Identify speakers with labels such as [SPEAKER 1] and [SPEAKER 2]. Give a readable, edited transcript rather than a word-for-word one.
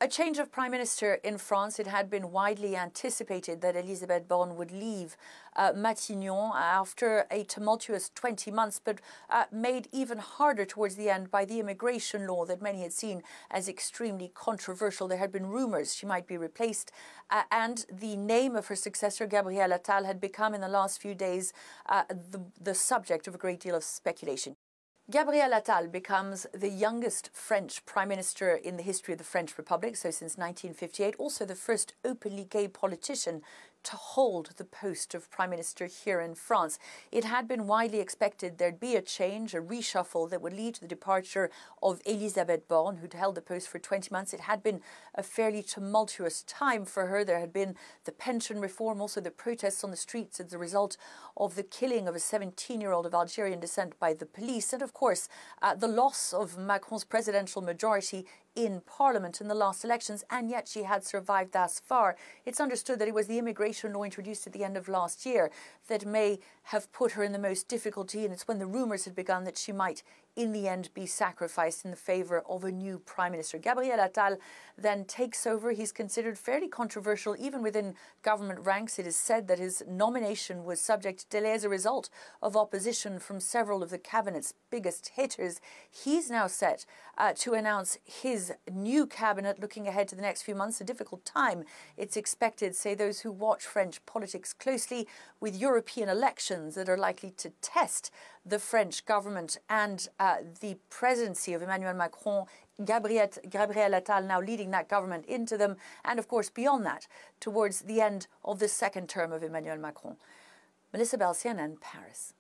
[SPEAKER 1] A change of prime minister in France. It had been widely anticipated that Élisabeth Borne would leave Matinon after a tumultuous 20 months, but made even harder towards the end by the immigration law that many had seen as extremely controversial. There had been rumors she might be replaced, and the name of her successor, غابرييل Attal, had become in the last few days the subject of a great deal of speculation. غابرييل Attal becomes the youngest French prime minister in the history of the French Republic, so since 1958, also the first openly gay politician to hold the post of prime minister here in France. It had been widely expected there'd be a change, a reshuffle that would lead to the departure of Élisabeth Borne, who'd held the post for 20 months. It had been a fairly tumultuous time for her. There had been the pension reform, also the protests on the streets as a result of the killing of a 17-year-old of Algerian descent by the police, and of course the loss of Macron's presidential majority in Parliament in the last elections, and yet she had survived thus far. It's understood that it was the immigration law introduced at the end of last year that may have put her in the most difficulty, and it's when the rumours had begun that she might in the end be sacrificed in the favour of a new prime minister. غابرييل Attal then takes over. He's considered fairly controversial even within government ranks. It is said that his nomination was subject to delay as a result of opposition from several of the cabinet's biggest hitters. He's now set to announce his new cabinet looking ahead to the next few months. A difficult time, it's expected, say those who watch French politics closely, with European elections that are likely to test the French government and the presidency of Emmanuel Macron. غابرييل Attal now leading that government into them, and of course beyond that, towards the end of the second term of Emmanuel Macron. Melissa Bell, CNN, Paris.